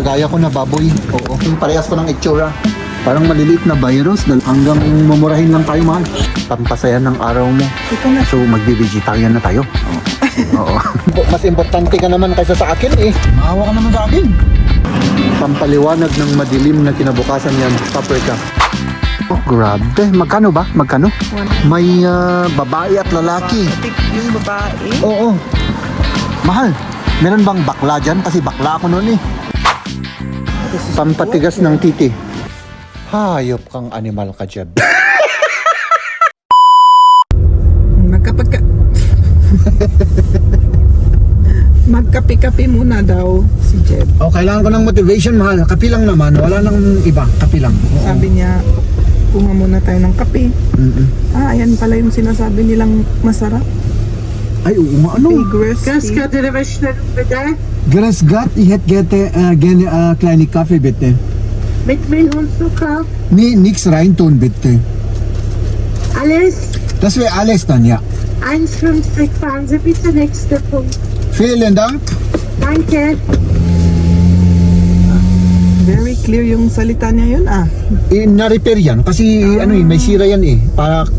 kagaya ko na baboy. Oo, yung parehas ko ng itsura. Parang maliliit na virus hanggang mumurahin lang tayo, mahal. Pampasaya ng araw mo. So magbe-vegetarian na tayo. Oo. Mas importante ka naman kaysa sa akin eh. Maawa ka naman sa akin. Pampaliwanag ng madilim na kinabukasan yan, paprika. Oh, grabe. Magkano ba? Magkano? May babae at lalaki. Yung babae? Oo. Mahal. Meron bang bakla dyan? Kasi bakla ako noon eh. Pampatigas ng titi. Hayop kang animal ka, Jeb. Magkape-kape muna daw si Jeb. Oh, kailangan ko ng motivation, mahal. Kapi lang naman. Wala nang iba. Kapi lang. Sabi niya, kuha muna tayo ng kape. Ayan pala yung sinasabi nilang masarap. Ay, oo nga. Ano? Ganska Gräsgat, het gerne kleine Kaffee, bitte. Mit Milch und Zucker. Nee, nix reintun, bitte. Alles. Das wäre alles dann, ja. 1,50 fahren Sie bitte nächster Punkt. Vielen Dank. Danke. very clear yung salita niya yun Na-repair yan kasi ano eh, may sira yan eh.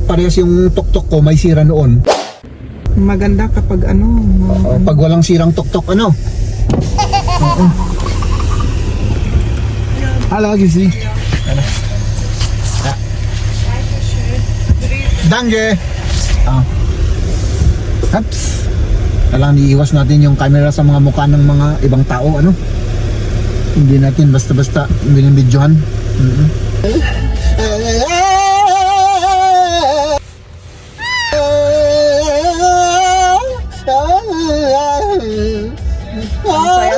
Parehas yung tuktok ko may sira noon. Maganda kapag Pag walang sirang tuktok ano. Hello, Gisi. Danke. Haps. Kailangan iiwas natin yung camera sa mga mukha ng mga ibang tao ano. Hindi natin basta-basta binibidyohan.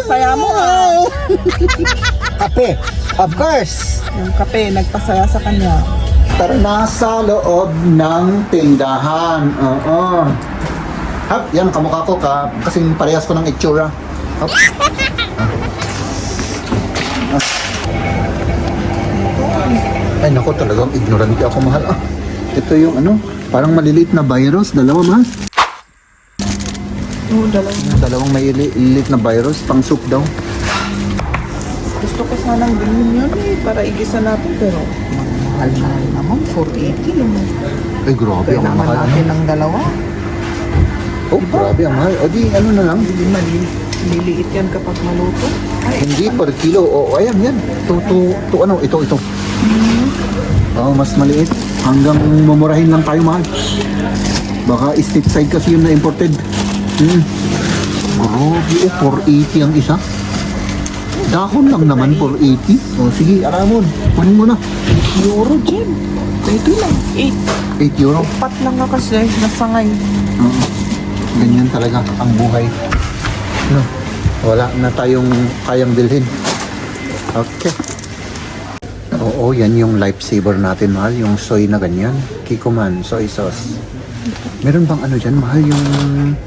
saya-saya mo Kape, of course. Yung kape, nagpasaya sa kanya. Tara na sa loob ng tindahan. Oo. Hap, yan kamukha ko kasi parehas ko ng itsura. Hap. Ay nako, talagang ignorante ako, mahal. Ito yung parang maliliit na virus, dalawa, mahal. Oo, Dalawang maliliit na virus, pang soup daw. Gusto ko sanang bilhin yun para igisa natin pero mahal naman, 480 yun. Ay, grabe, ang Kailangan mahal. natin ng dalawa. Oh, grabe, ang mahal. O di, na lang. Hindi maliliit yan kapag maluto. Hindi per kilo. O, ayan, yan. Ito. Oo, mas maliit. Hanggang mumurahin lang tayo, mahal. Baka state side kasi yun na imported. Grabe, 480 ang isa. Dahon lang naman, 480. O, sige, aramon. Kunin mo na. Euro, Jim. Ito lang, 8 euro. Pat lang nga kasi, nasangay. Oo. Ganyan talaga ang buhay. Wala na tayong kayang bilhin. Okay. Oo, yan yung lifesaver natin, mahal. Yung soy na ganyan. Kikoman, soy sauce. Meron bang dyan, mahal, yung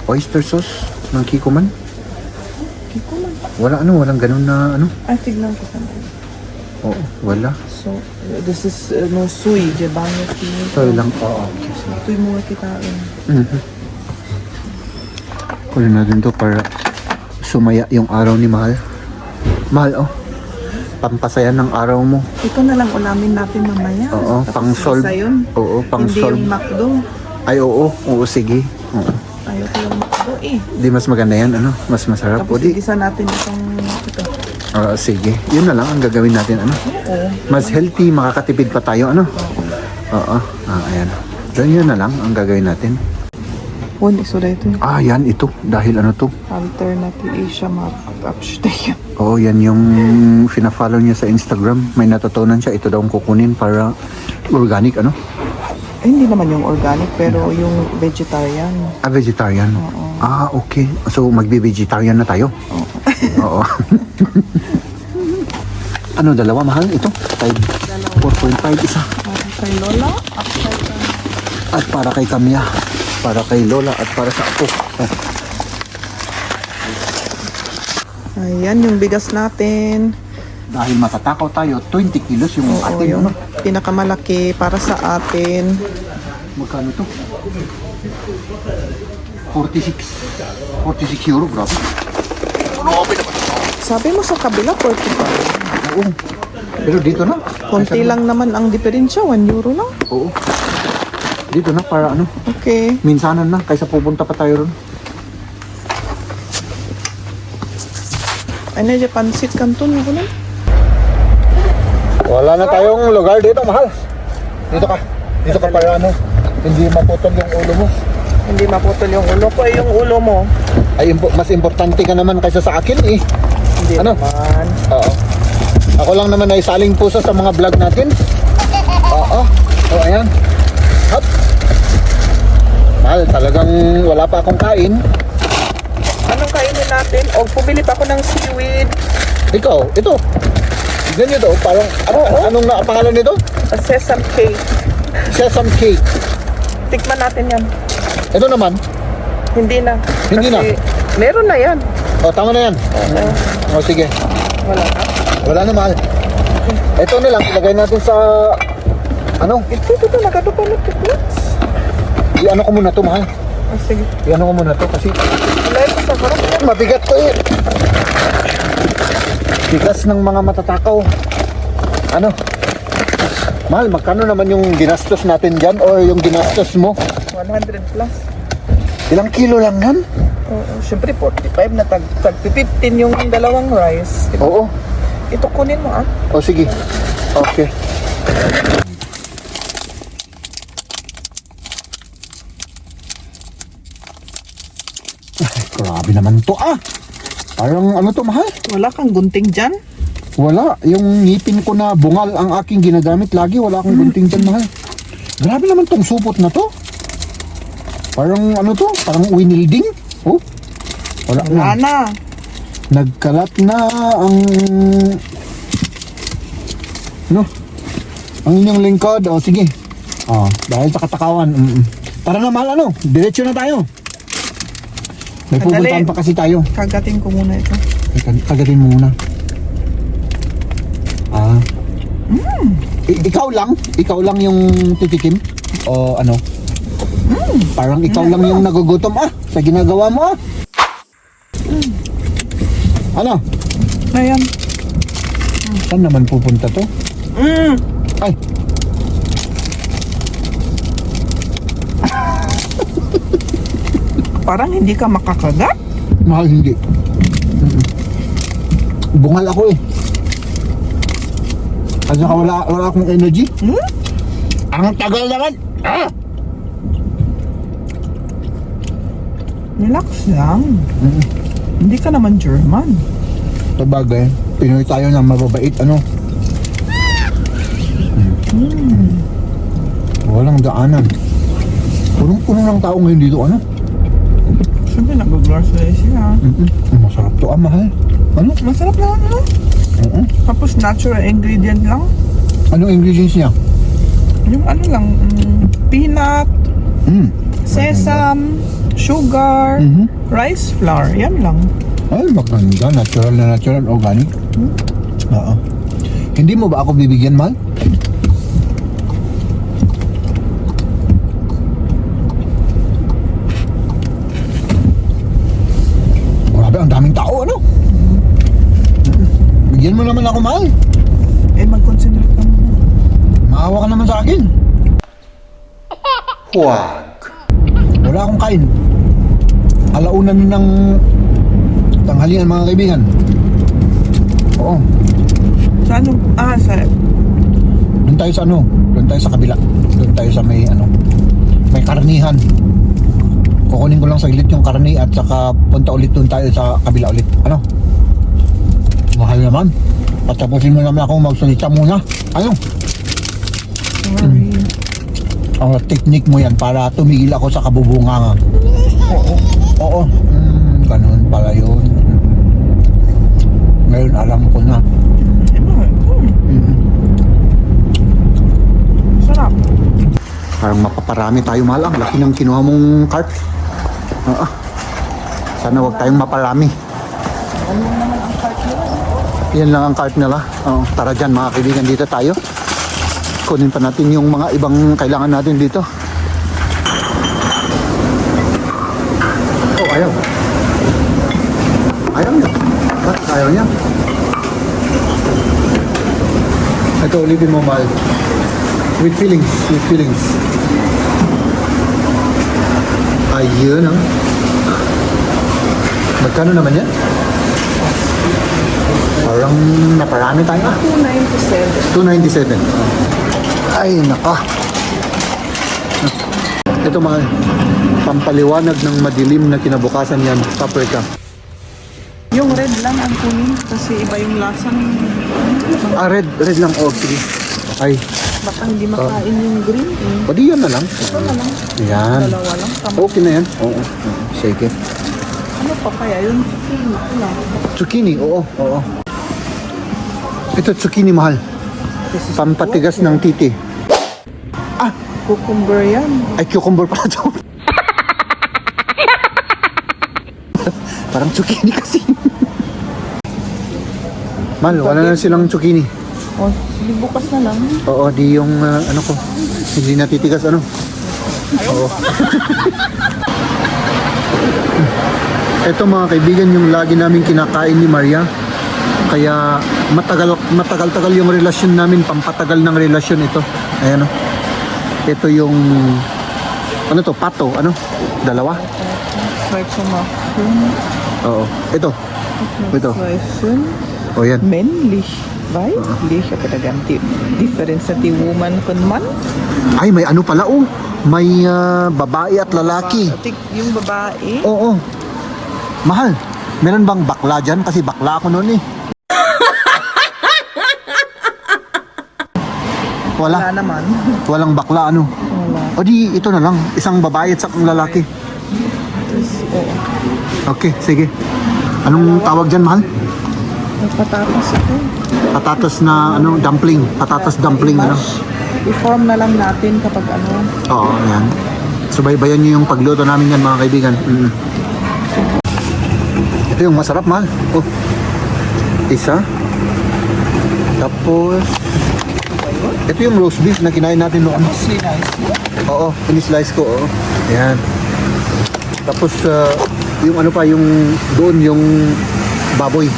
oyster sauce ng Kikoman? Kikoman? Walang ganun na Ay, tignan ko sana. Oo, wala. So, this is no soy, jebanya kini. Soy lang, oo. Ito'y mga kitain. Kunin natin to para sumaya yung araw ni Mahal. Mahal, pampasaya ng araw mo. Ito na lang ulamin natin mamaya. Oo, Tapos pang-solve. isa yun. Oo, Hindi pang-solve. yung McDo. Ay, oo, sige. Oo. Ayaw ko yung McDo Di mas maganda yan, Mas masarap. Tapos O di, igisa natin ito. sige. Yun na lang ang gagawin natin, Oo. Mas healthy, makakatipid pa tayo, Oo. Ayan. Yun na lang ang gagawin natin. One iso na ito. Yan, ito. Dahil to? Alternative Asia Map Upstate. Oo, yan yung fina-follow niya sa Instagram. May natutunan siya. Ito daw ang kukunin para organic, Hindi naman yung organic, pero yung vegetarian. Vegetarian? Oo. Okay. So, magbe-vegetarian na tayo? Oo. Dalawa, mahal? Ito? 4.5 isa. Para kay Lola, upside down. At para kay Kamya. Para kay Lola at para sa ako. Ayan yung bigas natin. Dahil matatakaw tayo, 20 kilos yung Oo, atin, yung pinakamalaki para sa atin. Magkano to? 46 euro, grabe. Grabe naman. Sabi mo sa kabila, 45. Oo. Pero dito na. Konti lang naman ang diferensya, 1 euro lang. Oo. Dito na para ano, Okay. minsanan na kaysa pupunta pa tayo ron. Ay na, pansit kanton ko na. Wala na tayong lugar dito, mahal. Dito ka. Dito ka para ano, hindi maputol yung ulo mo. Hindi maputol yung ulo ko. Yung ulo mo, Ay, mas importante ka naman kaysa sa akin eh. hindi Ano? naman. Oo. Ako lang naman ay saling puso sa mga vlog natin. Oo. So, ayan. Hop. Mahal, talagang wala pa akong kain. Anong kainin natin? O, pumili pa ako ng seaweed. Ikaw, ito. Ganyan ito, parang, anong pangalan nito? A sesame cake. Sesame cake. Tikman natin yan. Ito naman. Hindi na. Hindi na? Meron na yan. O, tama na yan. O, sige. Wala na. Wala na, mahal. Ito na lang, ilagay natin sa, ano, Ito, nagado pa na tiklats. i-ano ko muna to, mahal. Ah, sige. I-ano ko muna to kasi Wala ito sa harap yan. mabigat to eh. Bigas ng mga matatakaw. Ano? Mahal, magkano naman yung ginastos natin dyan or yung ginastos mo? 100 plus. Ilang kilo lang yan? Oo, syempre 45 na tag 15 yung dalawang rice. Oo. Ito kunin mo ah. O sige. Okay. Ay, grabe naman to ah. Parang ano to, mahal? Wala kang gunting dyan? Wala. Yung ngipin ko na bungal ang aking ginagamit lagi. Wala akong gunting dyan, mahal. Grabe naman tong supot na to. Parang ano to? Parang winilding. Oh. Wala na. Wala na. Nagkalat na ang... No? Ang inyong lingkod. O, sige. Dahil sa katakawan. Tara na, mahal, ano? Diretso na tayo. May Sandali. pupuntahan pa kasi tayo. Kagatin ko muna ito. Kagatin mo muna. Ikaw lang yung titikim? O ano? Parang ikaw lang yung nagugutom sa ginagawa mo Ano? Ayan. Saan naman pupunta to? Ay! Parang hindi ka makakagat. Mahal, hindi. Bungal ako eh. At saka wala akong energy. Ang tagal naman! Relax lang. Hindi ka naman German. Sabagay, Pinoy tayo na mababait, ano? Walang daanan. Punong-puno ng tao ngayon dito, ano? Siyempre, nag-grocery siya. Masarap to, mahal. Ano? Masarap naman, ano? Tapos natural ingredient lang. Anong ingredients niya? Yung ano lang, peanut, sesame, sugar, rice flour. Yan lang. Ay, maganda. Natural na natural, organic. Oo. Hindi mo ba ako bibigyan, mahal? Grabe, ang daming tao, ano? Bigyan mo naman ako, mahal. Eh, mag-concentrate ka muna. Maawa ka naman sa akin. Huwag. Wala akong kain. Alaunan ng tanghalian, mga kaibigan. Oo. Sa ano? Sa... Doon tayo sa ano? Doon tayo sa kabila. Doon tayo sa may ano? May karnihan. Kukunin ko lang saglit yung karni at saka punta ulit doon tayo sa kabila ulit. Ano? Mahal naman. Patapusin mo naman ako magsalita muna. Ano? Sorry. Technique mo yan para tumigil ako sa kabubunganga. Oo. Oo. Ganun pala yun. Ngayon alam ko na. Sarap. Parang mapaparami tayo, mahal. Ang laki ng kinuha mong cart. Sana wag tayong maparami. Yan lang ang cart nila. Tara dyan, mga kaibigan, dito tayo. Kunin pa natin yung mga ibang kailangan natin dito. Oh, ayaw. Ayaw niya. Bakit Ayaw niya. Ito, ulitin mo, mahal. With feelings, with feelings. Ayun, ah. Magkano naman yan? Parang naparami tayo. 297. 297. Ay, naka. Ito, mahal. Pampaliwanag ng madilim na kinabukasan yan. Paprika. Yung red lang ang kunin kasi iba yung lasa ng... Ah, red lang. Oh, sige. Ay, Baka hindi makain yung green. o di yan na lang. Ito na lang. Yan. Dalawa lang. Tama. Okay na yan. Oo. Sige. Ano pa kaya? Yung chicken. Ito lang. Zucchini, oo. Ito, zucchini, mahal. This is Pampatigas ng titi. cucumber yan. Ay, cucumber pala ito. Parang zucchini kasi. Mahal, wala na silang zucchini. O, sige, bukas na lang. Oo, di yung ano ko. Hindi natitigas ano. Oo. Ito mga kaibigan yung lagi namin kinakain ni Maria. Kaya matagal-tagal yung relasyon namin, pampatagal ng relasyon ito. Ayan o. Ito yung ano to, pato, ano? Dalawa? Swipe sa mushroom. Oo. Ito. Swipe. O yan. Männlich. Weil? Lich ako taganti. Difference sa ti woman kun man. Ay, may ano pala oh. May babae at lalaki. Yung babae. Oo. Mahal, meron bang bakla dyan? Kasi bakla ako noon eh. Wala Wala. naman. Walang bakla ano. Wala. O di, ito na lang. Isang babae at isang lalaki. Oo. Okay, sige. Anong tawag dyan, mahal? Patatas ito. Patatas na ano, dumpling. Patatas dumpling, ano? I-form na lang natin kapag ano. Oo, yan. Subaybayan nyo yung pagluto namin yan, mga kaibigan. Ito yung masarap, mahal. Oh. Isa. Tapos, ito yung roast beef na kinain natin noon. Mostly nice. Oo, in-slice ko, oo. Ayan. Tapos, yung ano pa, yung doon, yung baboy.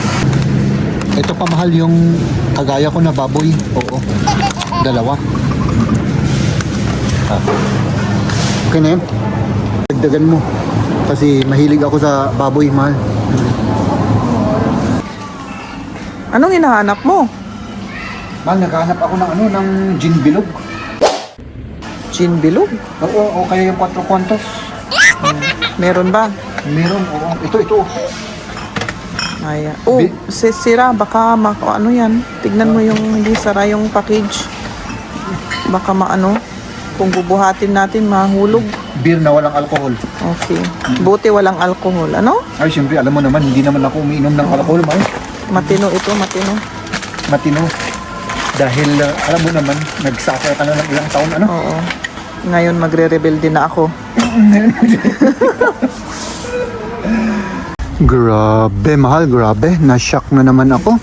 Ito pa mahal yung kagaya ko na baboy. Oo. Dalawa. Okay na yan. Dagdagan mo. Kasi mahilig ako sa baboy, mahal. Anong hinahanap mo? Mahal, naghahanap ako ng ano, ng gin bilog. Gin bilog? Oo, o kaya yung 4 kwantos. Meron ba? Meron, oo. Ito. Ay, oh, sira, baka ano yan. Tignan mo yung hindi sara yung package. Baka maano, kung bubuhatin natin, mahulog. Beer na walang alcohol. Okay. Buti walang alcohol. Ano? Ay, siyempre, alam mo naman, hindi naman ako umiinom ng alcohol, mahal. Matino ito, matino. Matino. Dahil, alam mo naman, nag-suffer ka na ng ilang taon, ano? Oo. Ngayon magre-rebel din na ako. Grabe, mahal, grabe. Na-shock na naman ako.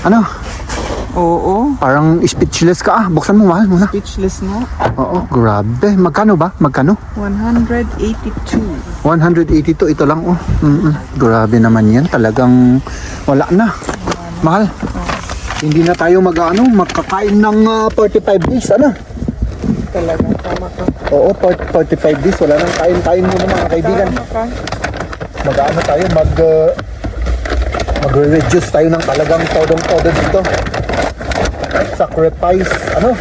Ano? Oo. Parang speechless ka ah. Buksan mo, mahal, muna. Speechless nga. Oo, grabe. Magkano ba? Magkano? 182. 182, ito lang oh. Grabe naman yan. Talagang wala na. Mahal. Hindi na tayo magkakain ng 45 days, ano? Talagang tama ka. Oo, 45 days. Wala nang kain-kain muna mga kaibigan. Tama ka. Mag-ano tayo, magre-reduce tayo ng talagang todo dito. Sacrifice, ano?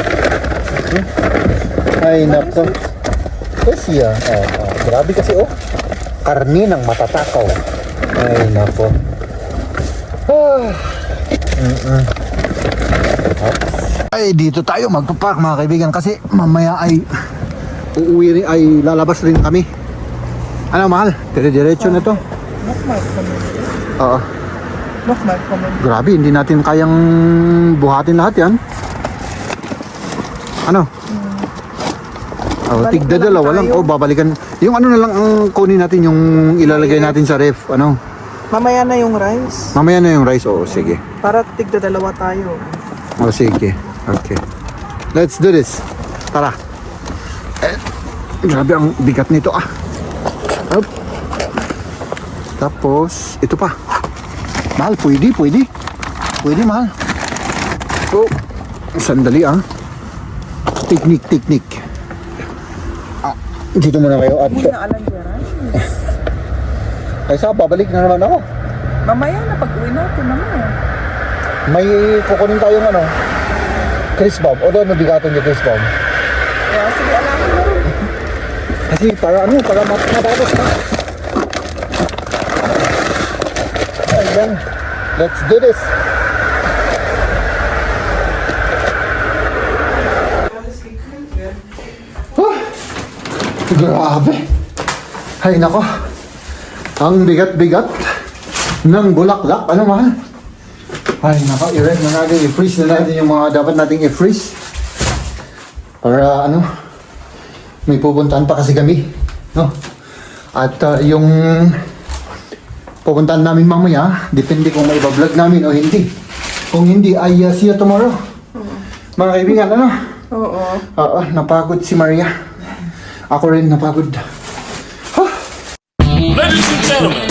Ay, nako. Kasi grabe kasi oh. Karni ng matatakaw. Ay, nako. Ay, dito tayo magpapark mga kaibigan kasi mamaya ay lalabas rin kami. Ano, mahal? Dire-diretso na to. Bookmark kami. Oo. Bookmark kami. Grabe, hindi natin kayang buhatin lahat yan. Ano? Balik Tigda na lang dalawa lang. tayo. Babalikan. Yung ano na lang ang kunin natin, yung ilalagay natin sa ref. Ano? Mamaya na yung rice. Mamaya na yung rice. Oo, sige. Para tigda dalawa tayo. O, sige. Okay. Let's do this. Tara. Grabe, ang bigat nito ah. Up. Tapos, ito pa. Mahal, pwede. Pwede, mahal. Oh, sandali Teknik. Dito muna kayo at Hindi na alam dyan. kaysa babalik na naman ako. Mamaya na pag-uwi natin naman. May kukunin tayong Chris Bomb. O doon nabigaton yung Chris Bomb. Kaya sige, alamin mo rin. Kasi para matapos na. Ayan. Let's do this. Grabe. Ay nako. Ang bigat-bigat ng bulaklak. Ano mahal? Ay nako, i-red na natin. I-freeze na natin yung mga dapat nating i-freeze. Para may pupuntahan pa kasi kami. No? At yung pupuntahan namin mamaya, depende kung may vlog namin o hindi. Kung hindi, ay see you tomorrow. Mga kaibigan, Oo, napagod si Maria. Ako rin napagod. Ladies and gentlemen,